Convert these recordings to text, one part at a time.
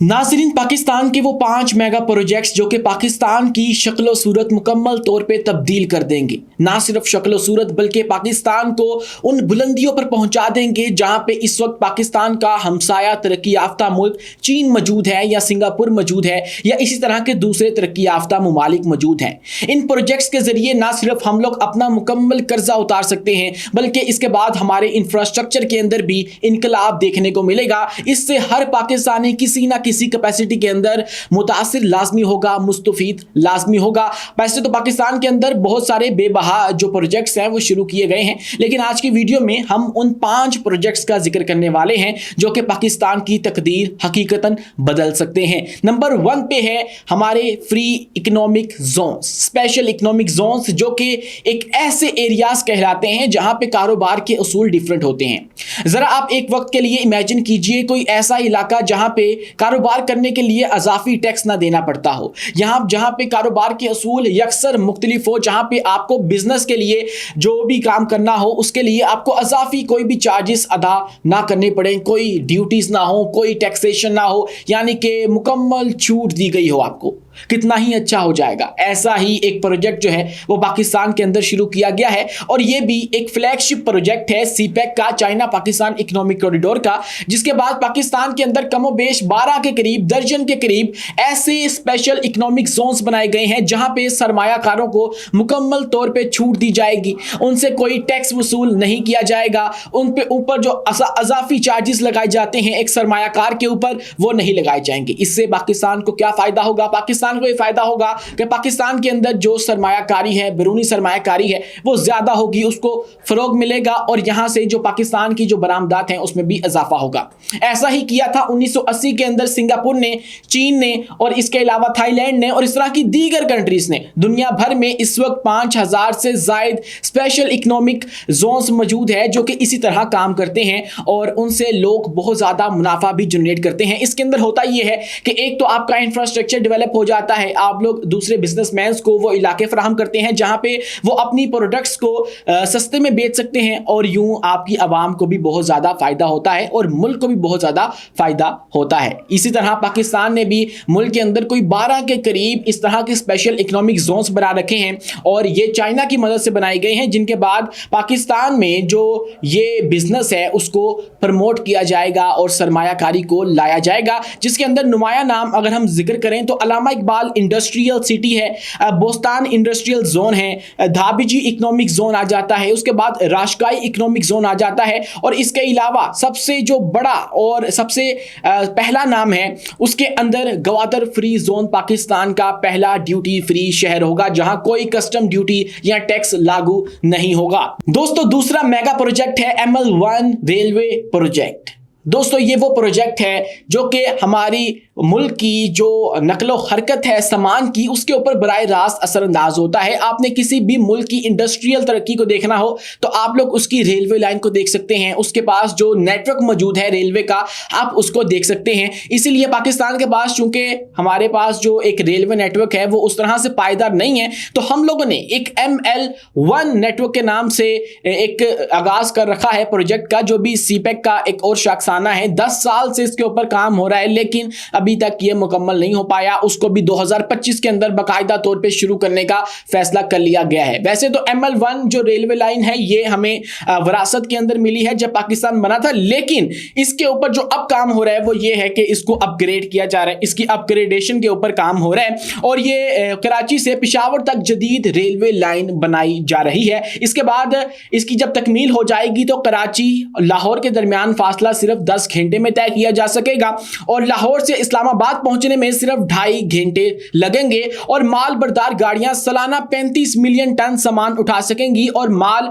नाज़रीन, पाकिस्तान के वो 5 मेगा प्रोजेक्ट्स जो कि पाकिस्तान की शक्ल सूरत मुकम्मल तौर पे तब्दील कर देंगे। ना सिर्फ शक्ल सूरत बल्कि पाकिस्तान को उन बुलंदियों पर पहुंचा देंगे जहां पे इस वक्त पाकिस्तान का हमसाया तरक्की याफ्ता मुल्क चीन मौजूद है, या सिंगापुर मौजूद है, या इसी तरह के दूसरे तरक्की याफ्ता ममालिक मौजूद हैं। इन प्रोजेक्ट्स के जरिए ना सिर्फ हम लोग अपना मुकम्मल कर्जा उतार सकते हैं, बल्कि इसके बाद हमारे इंफ्रास्ट्रक्चर के अंदर भी इनकलाब देखने को मिलेगा। इससे हर पाकिस्तानी किसी ना किसी कैपेसिटी के अंदर मुतासिर लाजमी होगा, मुस्तफीद लाजमी होगा। वैसे तो पाकिस्तान के अंदर बहुत सारे बेबहा जो प्रोजेक्ट्स हैं वो शुरू किए गए हैं, लेकिन आज की वीडियो में हम उन 5 प्रोजेक्ट्स का जिक्र करने वाले हैं जो कि पाकिस्तान की तकदीर हकीकतन बदल सकते हैं। नंबर 1 पे है हमारे free economic zones, special economic zones, जो कि एक ऐसे एरियाज कहलाते हैं जहां पे कारोबार के उसूल डिफरेंट होते हैं। जरा आप एक वक्त के लिए इमेजिन कीजिए कोई ऐसा इलाका जहां पे कारोबार करने के लिए अजाफी टैक्स ना देना पड़ता हो, जहां पे कारोबार के असूल यकसर मुख्तलिफ हो, जहां पे आपको बिजनेस के लिए जो भी काम करना हो उसके लिए आपको अजाफी कोई भी चार्जेस अदा ना करने पड़े, कोई ड्यूटीज ना हो, कोई टैक्सेशन ना हो, यानी कि मुकम्मल छूट दी गई हो आपको। कितना ही अच्छा हो जाएगा। ऐसा ही एक प्रोजेक्ट जो है वो पाकिस्तान के अंदर शुरू किया गया है, और ये भी एक फ्लैगशिप प्रोजेक्ट है सीपेक का, चाइना पाकिस्तान इकोनॉमिक कॉरिडोर का, जिसके बाद पाकिस्तान के अंदर कमोबेश 12 के करीब, दर्जन के करीब ऐसे स्पेशल इकोनॉमिक जोन्स बनाए गए हैं जहां पे सरमायाकारों को मुकम्मल तौर पे छूट दी जाएगी, उनसे कोई टैक्स वसूल नहीं किया जाएगा, उन पे ऊपर जो अजाफी चार्जेस लगाए जाते हैं एक सरमायाकार के ऊपर वो नहीं लगाए जाएंगे। इससे पाकिस्तान को क्या फायदा होगा? पाकिस्तान को यह फायदा होगा कि पाकिस्तान के अंदर जो सरमायाकारी है, बैरूनी सरमायाकारी है, वो ज्यादा होगी, उसको फरोग मिलेगा, और यहां से जो पाकिस्तान की जो बरामदात हैं उसमें भी इजाफा होगा। ऐसा ही किया था 1980 के अंदर सिंगापुर ने, चीन ने, और इसके अलावा थाईलैंड ने, और इस तरह की दीगर कंट्रीज ने। दुनिया भर में इस वक्त 5000 से जायद स्पेशल इकोनॉमिक जोन्स मौजूद है जो कि इसी तरह काम करते हैं, और उनसे लोग बहुत ज्यादा मुनाफा भी जनरेट करते हैं। इसके अंदर होता यह है कि एक तो आपका इंफ्रास्ट्रक्चर डेवलप हो जाता है, आप लोग दूसरे बिजनेसमैन को वो इलाके फराहम करते हैं जहां पे वो अपनी प्रोडक्ट्स को सस्ते में बेच सकते हैं, और यूं आपकी आवाम को भी बहुत ज्यादा फायदा होता है और मुल्क को भी बहुत ज्यादा फायदा होता है। इसी तरह पाकिस्तान ने भी मुल्क के अंदर कोई 12 के करीब इस तरह के स्पेशल इकोनॉमिक जोन्स बना रखे हैं, और ये चाइना की मदद से बनाए गए हैं, जिनके बाद पाकिस्तान में जो ये बिजनेस है उसको प्रमोट किया जाएगा और सरमायाकारी को लाया जाएगा, जिसके अंदर नुमाया नाम अगर हम जिक्र करें तो अलामा इकबाल इंडस्ट्रियल सिटी है, बोस्तान इंडस्ट्रियल जोन है, धाबीजी इकोनॉमिक जोन आ जाता है, उसके बाद राशकाई इकोनॉमिक जोन आ जाता है, और इसके अलावा सबसे जो बड़ा और सबसे पहला नाम है उसके अंदर गवादर फ्री जोन पाकिस्तान का पहला ड्यूटी फ्री शहर होगा जहां कोई कस्टम ड्यूटी या टैक्स लागू नहीं होगा। दोस्तों, दूसरा मेगा प्रोजेक्ट है ML1 रेलवे प्रोजेक्ट। दोस्तों, ये वो प्रोजेक्ट है जो कि हमारी मुल्क की जो नकलो हरकत है सामान की, उसके ऊपर बराह रास्त असरअंदाज होता है। आपने किसी भी मुल्क की इंडस्ट्रियल तरक्की को देखना हो तो आप लोग उसकी रेलवे लाइन को देख सकते हैं, उसके पास जो नेटवर्क मौजूद है रेलवे का आप उसको देख सकते हैं। इसीलिए पाकिस्तान के पास, चूंकि हमारे पास जो एक रेलवे नेटवर्क है वो उस तरह से पायदार नहीं है, तो हम लोगों ने एक ML1 नेटवर्क के नाम से एक आगाज कर रखा है प्रोजेक्ट का, जो भी सीपेक का एक और शाखसाना है। 10 साल से इसके ऊपर काम हो रहा है, लेकिन अभी तक ये मुकम्मल नहीं हो पाया। उसको भी 2025 के अंदर बाकायदा तौर पे शुरू करने का फैसला कर लिया गया है। वैसे तो ML1 जो रेलवे लाइन है ये हमें विरासत के अंदर मिली है जब पाकिस्तान बना था, लेकिन इसके ऊपर जो अब काम हो रहा है वो ये है कि इसको अपग्रेड किया जा रहा है, इसकी अपग्रेडेशन के ऊपर काम हो रहा है, और ये कराची से पेशावर तक जदीद रेलवे लाइन बनाई जा रही है। इसके बाद इसकी जब तकमील हो जाएगी तो कराची लाहौर के दरमियान फासला सिर्फ 10 घंटे में तय किया जा सकेगा, और लाहौर से इस्लामाबाद पहुंचने में सिर्फ 2.5 घंटे लगेंगे, और माल बरदार गाड़ियां सालाना 35 मिलियन टन सामान उठा सकेंगी, और माल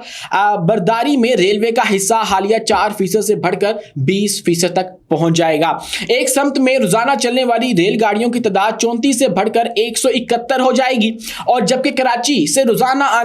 बरदारी में रेलवे का हिस्सा हालिया 4% से बढ़कर 20% तक पहुंच जाएगा। एक समत में रोजाना चलने वाली रेलगाड़ियों की तादाद 34 से बढ़कर 171 हो जाएगी, और जबकि कराची से रोजाना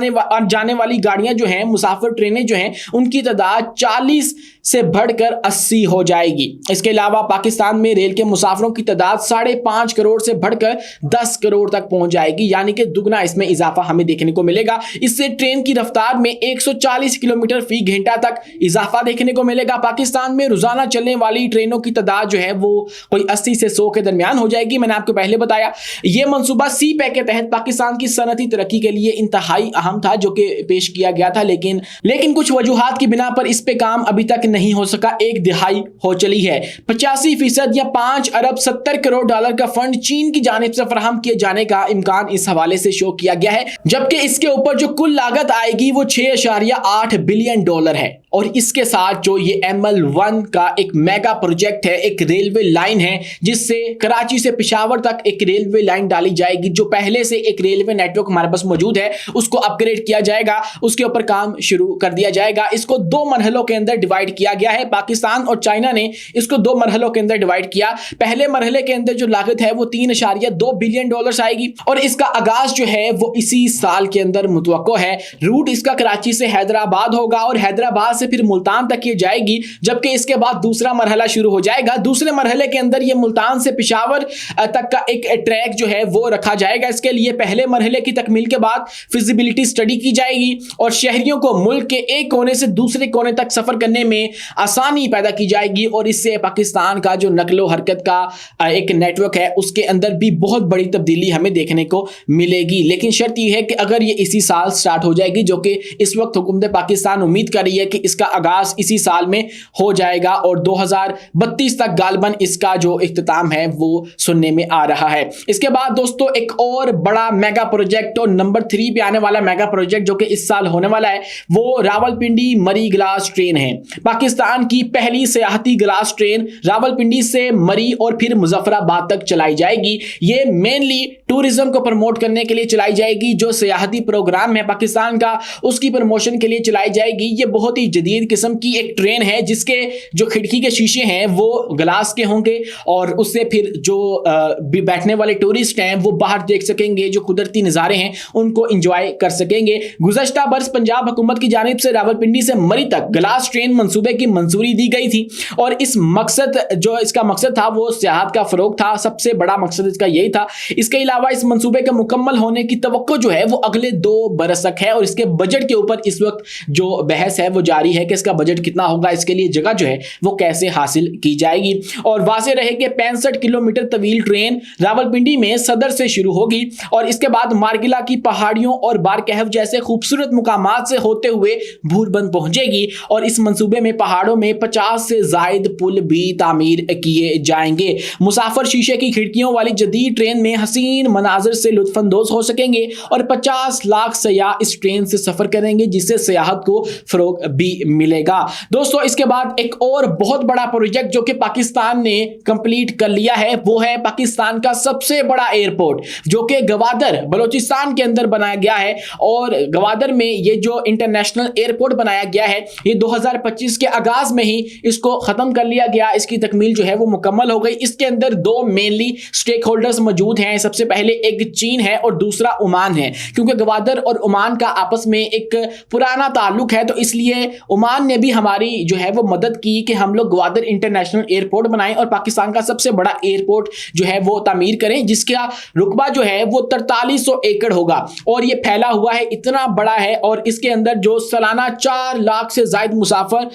जाने वाली गाड़ियां जो हैं, मुसाफिर ट्रेनें जो हैं, उनकी तादाद 40 से बढ़कर 80 हो जाएगी। इसके अलावा पाकिस्तान में रेल के मुसाफिरों की तादाद 5.5 करोड़ से बढ़कर 10 करोड़ तक पहुंच जाएगी, यानी कि दुगना इसमें इजाफा हमें देखने को मिलेगा। इससे ट्रेन की रफ्तार में 140 किलोमीटर फी घंटा तक इजाफा देखने को मिलेगा। पाकिस्तान में रोजाना चलने वाली ट्रेनों की तादाद जो है वो कोई 80 से 100 के दरमियान हो जाएगी। मैंने आपको पहले बताया यह मंसूबा सी पैक के तहत पाकिस्तान की सनअती तरक्की के लिए इंतहाई अहम था, जो कि पेश किया गया था, लेकिन कुछ वजूहात की बिना पर इस पे काम अभी तक नहीं हो सका। एक दिहाई हो चली है। 85% या 5 अरब 70 करोड़ डॉलर का फंड चीन की जानिब से फराहम किए जाने का इम्कान इस हवाले से शो किया गया है, जबकि इसके ऊपर जो कुल लागत आएगी वो 6.8 बिलियन डॉलर है। और इसके साथ जो ये ML1 का एक मेगा प्रोजेक्ट है, एक रेलवे लाइन है, जिससे कराची से पेशावर तक एक रेलवे लाइन डाली जाएगी। जो पहले से एक रेलवे नेटवर्क हमारे पास मौजूद है उसको अपग्रेड किया जाएगा, उसके ऊपर काम शुरू कर दिया जाएगा। इसको 2 मरहलों के अंदर डिवाइड किया गया है। पाकिस्तान और चाइना ने इसको 2 मरहलों के अंदर डिवाइड किया। पहले मरहले के अंदर जो लागत है वो 3.2 बिलियन डॉलर आएगी और इसका आगाज जो है वो इसी साल के अंदर मुतवक्को है। रूट इसका कराची से हैदराबाद होगा और हैदराबाद से फिर मुल्तान तक ये जाएगी, जबकि इसके बाद दूसरा मरहला शुरू हो जाएगा। दूसरे मरहले के अंदर ये मुल्तान से पेशावर तक का एक ट्रैक जो है वो रखा जाएगा। इसके लिए पहले मरहले की तकमील के बाद फिजिबिलिटी स्टडी की जाएगी और शहरियों को मुल्क के एक कोने से दूसरे कोने तक सफर करने में आसानी पैदा की जाएगी और इससे पाकिस्तान का जो नकलो हरकत का एक नेटवर्क है उसके अंदर भी बहुत बड़ी तब्दीली हमें देखने को मिलेगी। लेकिन शर्त यह है कि अगर ये इसी साल स्टार्ट हो जाएगी, जो कि इस वक्त हुकूमत पाकिस्तान उम्मीद कर रही है कि इसका आगाज इसी साल में हो जाएगा और 2032 तक गालबन इसका जो इख्तिताम है वो सुनने में आ रहा है। इसके बाद दोस्तों एक और बड़ा मेगा प्रोजेक्ट और नंबर 3 पे आने वाला मेगा प्रोजेक्ट जो कि इस साल होने वाला है वो रावलपिंडी मरी ग्लास ट्रेन है। पाकिस्तान की पहली सियाहती ग्लास ट्रेन रावलपिंडी से मरी और फिर मुजफ्फराबाद तक चलाई जाएगी। ये मेनली टूरिज्म को प्रमोट करने के लिए चलाई जाएगी। जो सियाहती प्रोग्राम है पाकिस्तान का उसकी प्रमोशन के लिए चलाई जाएगी। ये बहुत ही जदीद किस्म की एक ट्रेन है जिसके जो खिड़की के शीशे हैं वो ग्लास के होंगे और उससे फिर जो बैठने वाले टूरिस्ट हैं वो बाहर देख सकेंगे, जो कुदरती नज़ारे हैं उनको एंजॉय कर सकेंगे। गुज़श्ता बरस पंजाब हुकूमत की जानिब से रावलपिंडी से मरी तक ग्लास ट्रेन मंसूबे की मंजूरी दी गई थी और इसका मकसद था वो सियाहत का फरोग था। सबसे बड़ा मकसद इसका यही था। इसके अलावा इस मंसूबे के मुकम्मल होने की तवक्को जो है वो अगले 2 बरस तक है और इसके बजट के ऊपर इस वक्त जो बहस है वो जारी है कि इसका बजट कितना होगा, इसके लिए जगह जो है वो कैसे हासिल की जाएगी। और वाज़ेह रहे कि 65 किलोमीटर तवील ट्रेन रावलपिंडी में सदर से शुरू होगी और इसके बाद मारगिला की पहाड़ियों और बारकहफ जैसे खूबसूरत मुकामात से होते हुए भूरबंद पहुंचेगी और इस मंसूबे में पहाड़ों में 50 से जायद पुल भी तामीर किए जाएंगे। मुसाफिर शीशे की खिड़कियों वाली जदीद ट्रेन में हसीन मनाजिर से लुत्फानंदोज हो सकेंगे और 50 लाख सयाह इस ट्रेन से सफर करेंगे, जिससे सियाहत को फरोग भी मिलेगा। दोस्तों इसके बाद एक और बहुत बड़ा प्रोजेक्ट जो कि पाकिस्तान ने कंप्लीट कर लिया है वो है पाकिस्तान का सबसे बड़ा एयरपोर्ट जो कि गवादर बलोचिस्तान के अंदर बनाया गया है। और गवादर में ये जो इंटरनेशनल एयरपोर्ट बनाया गया है ये 2025 के आगाज में ही इसको खत्म कर लिया गया। इसकी तकमील जो है वो मुकम्मल हो गई। इसके अंदर 2 मेनली स्टेक होल्डर्स मौजूद हैं। सबसे पहले एक चीन है और दूसरा ओमान है, क्योंकि गवादर और ओमान का आपस में एक पुराना ताल्लुक है, तो इसलिए ओमान ने भी हमारी जो है वो मदद की कि हम लोग गवादर इंटरनेशनल एयरपोर्ट बनाएं और पाकिस्तान का सबसे बड़ा एयरपोर्ट जो है वो तामीर करें, जिसका रुकबा जो है वो 4300 एकड़ होगा और ये फैला हुआ है, इतना बड़ा है। और इसके अंदर जो सालाना 4 लाख से ज्यादा मुसाफिर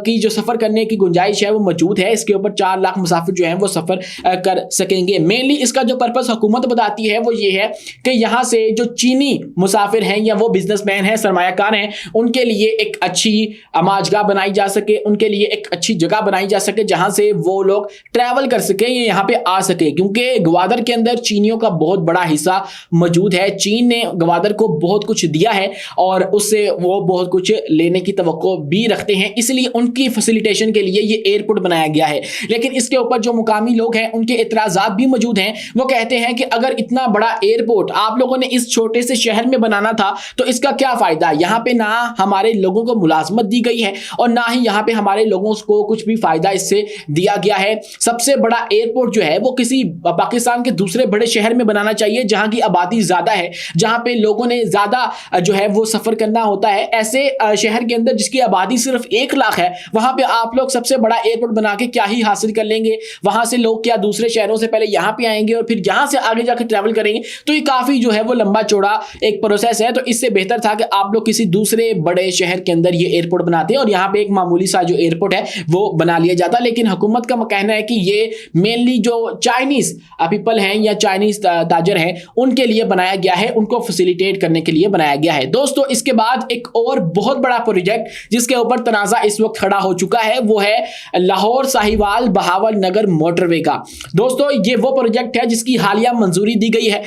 की जो सफर करने की गुंजाइश है वो मौजूद है। इसके ऊपर 4 लाख मुसाफिर जो है वो सफर कर सकेंगे। मेनली इसका जो पर्पस हुकूमत बताती है वो ये है कि यहाँ से जो चीनी मुसाफिर हैं या वो बिजनेसमैन हैं, सरमायाकार हैं, उनके लिए एक अच्छी अमाजगाह बनाई जा सके, उनके लिए एक अच्छी जगह बनाई जा सके जहां से वो लोग ट्रैवल कर सके, ये यहाँ पे आ सके, क्योंकि ग्वादर के अंदर चीनियों का बहुत बड़ा हिस्सा मौजूद है। चीन ने ग्वादर को बहुत कुछ दिया है और उससे वो बहुत कुछ लेने की तवक्को भी रखते हैं, इसलिए उनकी फैसिलिटेशन के लिए ये एयरपोर्ट बनाया गया है। लेकिन इसके ऊपर जो मुकामी लोग हैं उनके इतराज़ात भी मौजूद हैं। वो कहते हैं कि अगर इतना बड़ा एयरपोर्ट आप लोगों ने इस छोटे से शहर में बनाना था तो इसका क्या फायदा, यहाँ पे ना हमारे लोगों को मुलाजमत मुलाजमत दी गई है और ना ही यहाँ पे हमारे लोगों को कुछ भी फायदा इससे दिया गया है। सबसे बड़ा एयरपोर्ट जो है वो किसी पाकिस्तान के दूसरे बड़े शहर में बनाना चाहिए जहां की आबादी ज्यादा है, जहां पे लोगों ने ज्यादा जो है वो सफर करना होता है। ऐसे शहर के अंदर जिसकी आबादी सिर्फ 1 लाख है, वहां पे आप लोग सबसे बड़ा एयरपोर्ट बना के क्या ही हासिल कर लेंगे। वहां से लोग क्या दूसरे शहरों से पहले यहां पे आएंगे और फिर यहां से आगे जाकर ट्रैवल करेंगे, तो ये काफी जो है वो लंबा चौड़ा एक प्रोसेस है। तो इससे बेहतर था कि आप लोग किसी दूसरे बड़े शहर के अंदर ये एयरपोर्ट बनाते और यहाँ पे एक मामूली सा जो एयरपोर्ट है वो बना लिया जाता। लेकिन हुकूमत का कहना है कि ये मेनली जो चाइनीज पीपल हैं या चाइनीज ताजर हैं उनके लिए बनाया गया है, उनको फैसिलिटेट करने के लिए बनाया गया है। दोस्तों इसके बाद एक और बहुत बड़ा प्रोजेक्ट जिसके ऊपर तनाजा इस वक्त खड़ा हो चुका है वो है लाहौर साहिवाल बहावल नगर मोटरवे का। दोस्तों ये वो प्रोजेक्ट है जिसकी हालिया मंजूरी दी गई है।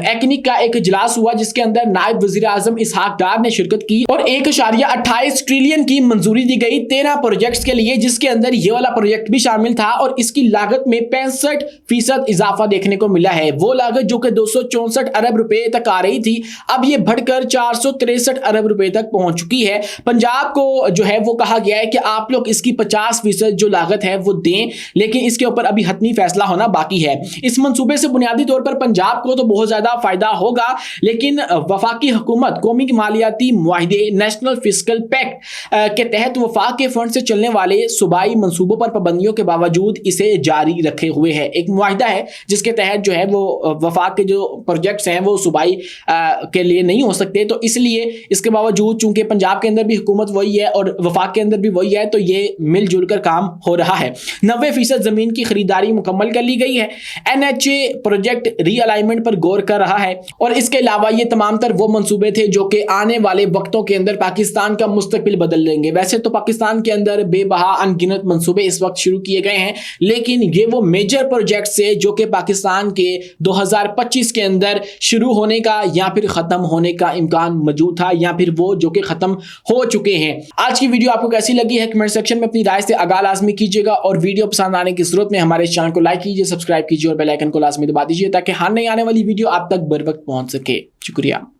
एक्निक का एक इजलास हुआ जिसके अंदर नायब वजीर आजम इसहाक डार ने शिरकत की और 1.28 ट्रिलियन की मंजूरी दी गई 13 प्रोजेक्ट्स के लिए, जिसके अंदर ये वाला प्रोजेक्ट भी शामिल था और इसकी लागत में 65% इजाफा देखने को मिला है। वो लागत जो कि 264 अरब रुपए तक आ रही थी, अब ये बढ़कर 463 अरब रुपए तक पहुंच चुकी है। पंजाब को जो है वो कहा गया है कि आप लोग इसकी 50% जो लागत है वो दें, लेकिन इसके ऊपर अभी हतमी फैसला होना बाकी है। इस मंसूबे से बुनियादी तौर पर पंजाब को तो बहुत ज्यादा फायदा होगा, लेकिन वफाकी हुकूमत कौमी मालियाती मुआहिदे नेशनल फिस्कल पैक्ट के तहत वफाक के फंड से चलने वाले सूबाई मंसूबों पर पाबंदियों के बावजूद इसे जारी रखे हुए है। एक मुआहिदा है जिसके तहत जो है वो वफाक के जो प्रोजेक्ट्स हैं वो सूबाई के लिए नहीं हो सकते, तो इसलिए इसके बावजूद चूंकि पंजाब के अंदर भी हुकूमत वही है और वफाक के अंदर भी वही है, तो ये मिलजुल कर काम हो रहा है। 90% जमीन की खरीदारी मुकम्मल कर ली गई है। NHA प्रोजेक्ट रीअलाइनमेंट पर गौर कर रहा है और इसके अलावा ये तमाम तर वो मंसूबे थे जो कि आने वाले वक्तों के अंदर पाकिस्तान का मुस्तकबिल बदल देंगे। वैसे तो पाकिस्तान के अंदर बेबहा अनगिनत मंसूबे इस वक्त शुरू किए गए हैं, लेकिन ये वो मेजर प्रोजेक्ट से जो कि पाकिस्तान के 2025 के अंदर शुरू होने का या फिर खत्म होने का इम्कान मौजूद था, या फिर वो जो कि खत्म हो चुके हैं। आज की वीडियो आपको कैसी लगी है कमेंट सेक्शन में अपनी राय से आगाह लाजमी कीजिएगा और वीडियो पसंद आने की सूरत में हमारे चैनल को लाइक कीजिए, सब्सक्राइब कीजिए और बेल आइकन को लाजमी दबा दीजिए ताकि हर नई आने वाली वीडियो आप तक बर वक्त पहुंच सके। शुक्रिया।